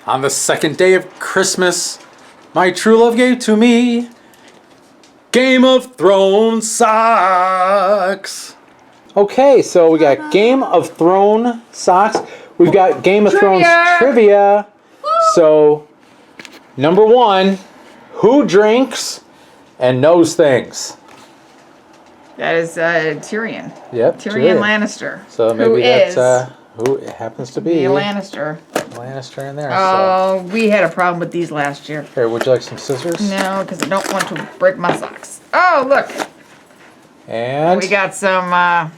On the second day of Christmas, my true love gave to me Game of Thrones socks. Okay, so we got Game of Thrones socks. We've got Game of Thrones trivia. So, number one, who drinks and knows things? That is Tyrion. Yep, Tyrion Lannister. So maybe that's who it happens to be. A Lannister. Lannister in there. Oh, so. We had a problem with these last year. Here, would you like some scissors? No, because I don't want to break my socks. Oh, look. And we got some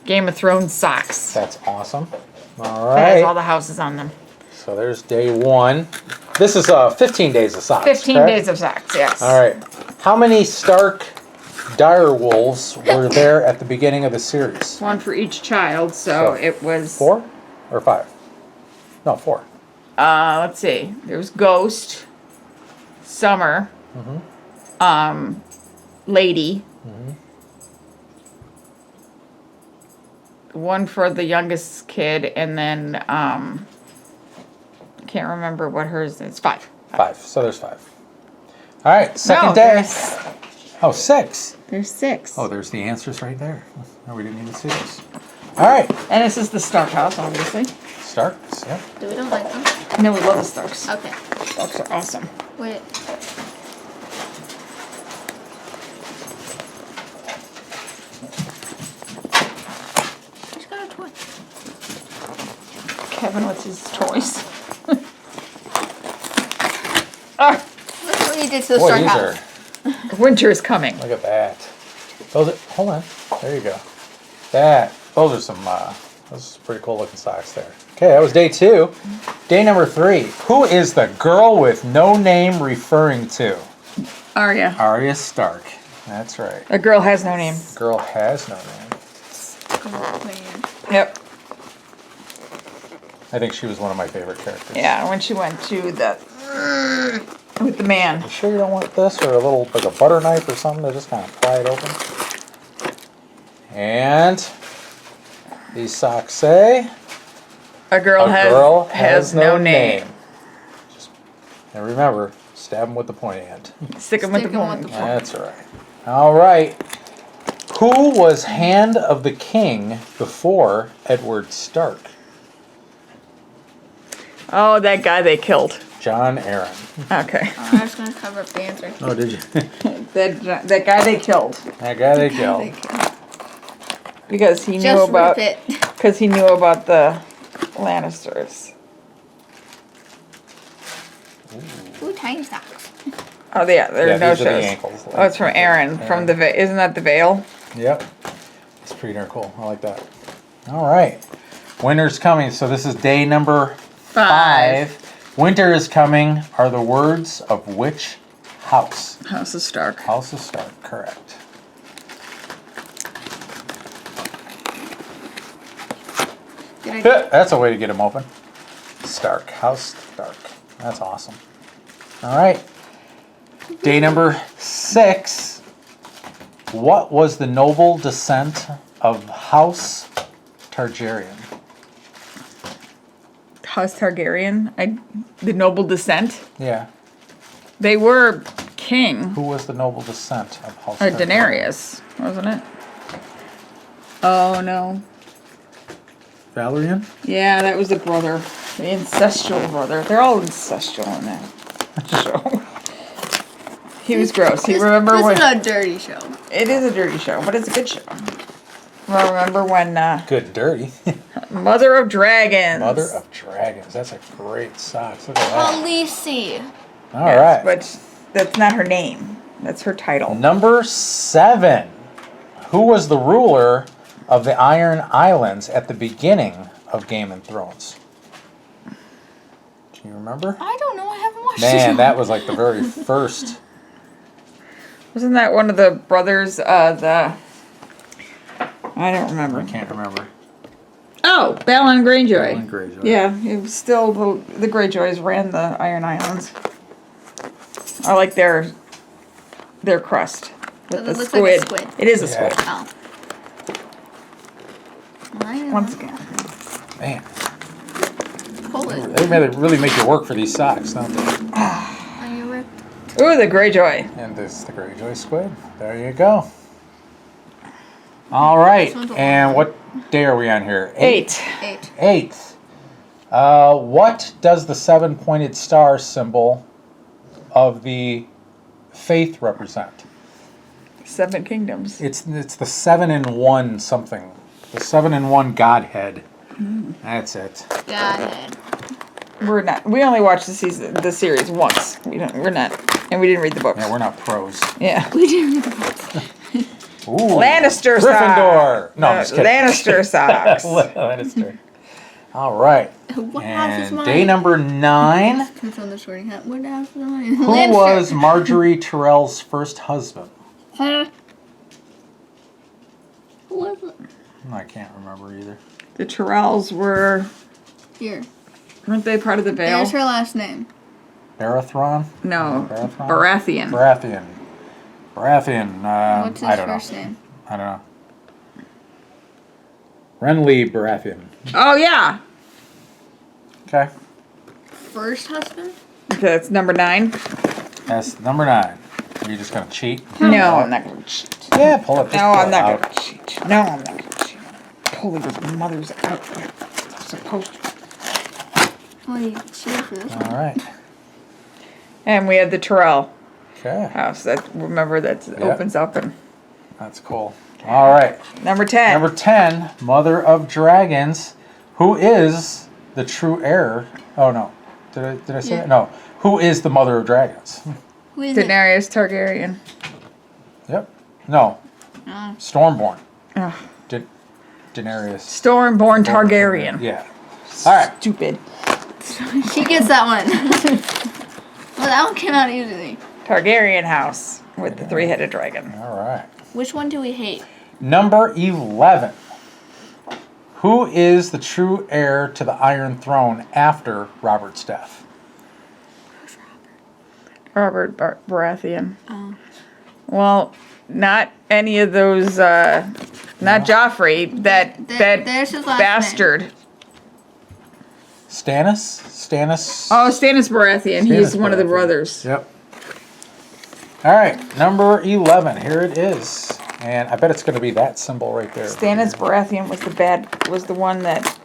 Game of Thrones socks. That's awesome. All It right. has all the houses on them. So there's day one. This is 15 days of socks. 15 correct? days of socks, yes. All right. How many Stark direwolves were there at the beginning of the series? One for each child, so it was 4 or 5? No, 4. Let's see. There was Ghost, Summer, Lady, one for the youngest kid, and then I can't remember what hers is. 5. 5. So there's 5. All right. Second day. Oh, 6. There's 6. Oh, there's the answers right there. No, we didn't even see this. All right. And this is the Stark house, obviously. Starks, yeah. Do we don't like them? No, we love the Starks. Okay. Starks are awesome. Wait. Who's got a toy? Kevin with his toys. Look what he did to the Boy, Stark these house. Winter is coming. Look at that. Those are, hold on. There you go. Those are some, those are pretty cool looking socks there. Okay, that was day 2. Day number 3. Who is the girl with no name referring to? Arya. Arya Stark. That's right. A girl has no name. Girl has no name. Yep. I think she was one of my favorite characters. Yeah, when she went to the with the man. You sure you don't want this or a little, like a butter knife or something to just kind of pry it open? And these socks say, A girl has no name. And remember, stab them with the pointy end. Stick him with the point. That's right. All right. Who was Hand of the King before Edward Stark? Oh, that guy they killed. John Aaron. Okay. Oh, I was going to cover up the answer. Oh, did you? That guy they killed. That guy they killed. Because he knew Just about rip it. because he knew about the Lannisters. Ooh, tiny socks. Oh yeah, there are no these are the shows. ankles. Oh, it's from Aaron from the isn't that the Veil? Yep. It's pretty darn cool. I like that. All right. Winter's coming. So this is day number 5. Winter is coming are the words of which house? House of Stark. House of Stark, correct. That's a way to get them open. Stark, House Stark. That's awesome. All right. Day number 6. What was the noble descent of House Targaryen? House Targaryen. The noble descent. Yeah. They were king. Who was the noble descent of House Targaryen? Daenerys, wasn't it? Oh no. Valerian? Yeah, that was the brother. The incestual brother. They're all incestual in that show. He was gross. This is a dirty show. It is a dirty show, but it's a good show. Remember when Good and dirty. Mother of Dragons. Mother of Dragons. That's a great sock. Look at that. Khaleesi. All right. But that's not her name. That's her title. Number 7. Who was the ruler of the Iron Islands at the beginning of Game of Thrones? Do you remember? I don't know. I haven't watched Man, it. that was like the very first. Wasn't that one of the brothers? I don't remember. I can't remember. Oh, Balon Greyjoy. Balon Greyjoy. Yeah, it was still the Greyjoys ran the Iron Islands. I like their crust with the It looks squid. like a squid. It is a Yeah. squid. Oh. Once again. Man. pull it. They really make you work for these socks, don't they? Are you ripped? Ooh, the Greyjoy. And this is the Greyjoy squid. There you go. All right. This one's a And long what day are we on here? 8. 8. 8. What does the 7-pointed star symbol of the faith represent? 7 kingdoms. It's the 7-in-1 something. The 7-in-1 Godhead. That's it. Got it. We're not. We only watched the series once. We're not, and we didn't read the books. Yeah, we're not pros. Yeah. We didn't read the books. Ooh, Lannister socks. Gryffindor. No, I'm just kidding. Lannister socks. Lannister. All right. What house is And mine? day number 9. Comes on the sorting hat. What house is mine? Who was Marjorie Tyrell's first husband? Huh? Who was it? I can't remember either. The Tyrells Here. weren't they part of the Vale? There's her last name. Baratheon? No, Baratheon? Baratheon. Baratheon. What's his I don't first know. name? I don't know. Renly Baratheon. Oh yeah, Okay. First husband? that's number 9. That's number 9. Are you just going to cheat? No, I'm not gonna cheat. Yeah, pull it. Just No, pull I'm it not out. gonna cheat. No, I'm not gonna cheat. Pull your mother's outfit. I'm supposed to. Oh, you cheated for this one. All right. And we had the Tyrell Okay. house. That opens up and That's cool. All right. number 10. Number 10, Mother of Dragons. Who is the true heir? Oh, no. Did I say Yeah. that? No. Who is the Mother of Dragons? Who is it? Daenerys Targaryen. Yep. No. Oh. Stormborn. Ugh. Daenerys. Stormborn Targaryen. Yeah. All right. Stupid. She gets that one. Well, that one came out easily. Targaryen house with the 3-headed dragon. All right. Which one do we hate? Number 11. Who is the true heir to the Iron Throne after Robert's death? Robert Baratheon. Oh. Well, not any of those. Not Joffrey. That There's his last bastard. Stannis? Oh, Stannis Baratheon. He's Stannis one of the Baratheon. brothers. Yep. All right, number 11. Here it is. And I bet it's going to be that symbol right there. Stannis Baratheon was the one that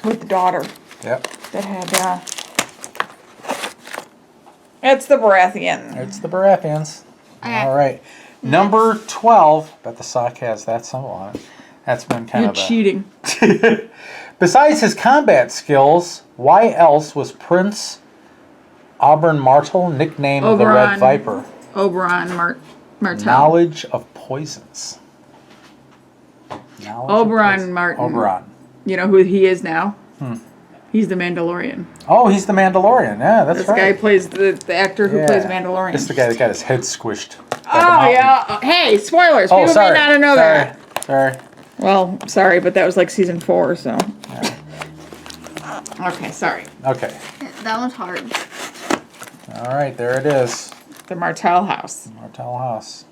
with the daughter Yep. that had. It's the Baratheon. It's the Baratheons. Okay. All right. Number 12. Bet the sock has that symbol on it. That's been kind You're of cheating. Besides his combat skills, why else was Prince Oberyn Martell nicknamed the Red Oberyn. Viper? Oberyn Martell. Knowledge of poisons. Oberyn Martell. Oberyn. You know who he is now? He's the Mandalorian. Oh, he's the Mandalorian. Yeah, that's This right. guy plays the actor who plays Mandalorian. This is the guy that got his head squished. Oh yeah. Hey, spoilers. Oh, People sorry. may not know that. Sorry. Well, sorry, but that was like season 4, so. Okay, sorry. Okay. That one's hard. All right, there it is. The Martell house. Martell House.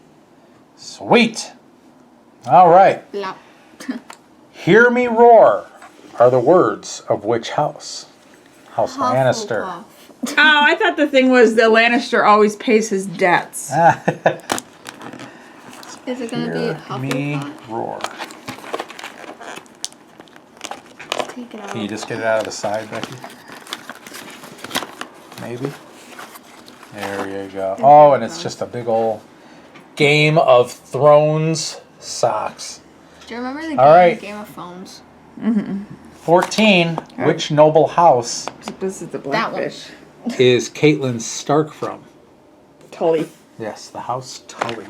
Sweet. All right. Blah. Hear me roar are the words of which house? House Lannister. Hufflepuff. Oh, I thought the thing was the Lannister always pays his debts. Is it gonna be Hear me Hufflepuff? roar. Take it out. Can you just get it out of the side, Becky? Maybe. There you go. Oh, and it's just a big old Game of Thrones socks. Do you remember the All right. Game of Phones? 14. Which noble house This is the That one. Blackfish. is Caitlin Stark from? Tully. Yes, the House Tully.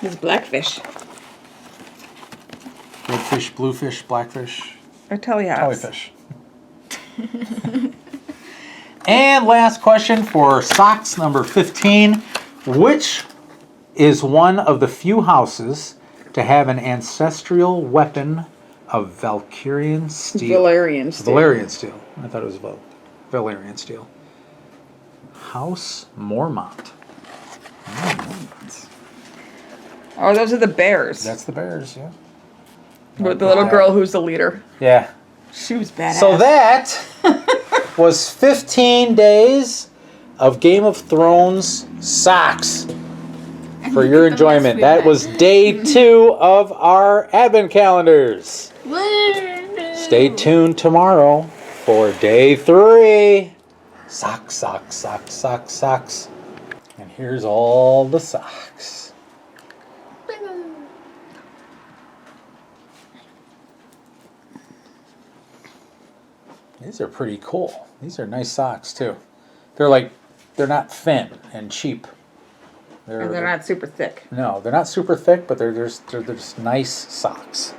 This is Blackfish. Redfish, bluefish, blackfish, Or Tully house. Tullyfish. And last question for socks number 15. Which is one of the few houses to have an ancestral weapon of Valkyrian steel? Valerian steel. Valerian steel. I thought it was Valerian steel. House Mormont. Oh, those are the bears. That's the Bears, yeah. With the little girl who's the leader. Yeah. She was badass. So that was 15 days of Game of Thrones socks for your at the mess enjoyment. we That made. was day 2 of our advent calendars. Stay tuned tomorrow for day 3. Socks, socks, socks, socks, socks. And here's all the socks. These are pretty cool. These are nice socks too. They're not thin and cheap. And they're not super thick. No, they're not super thick, but they're just nice socks.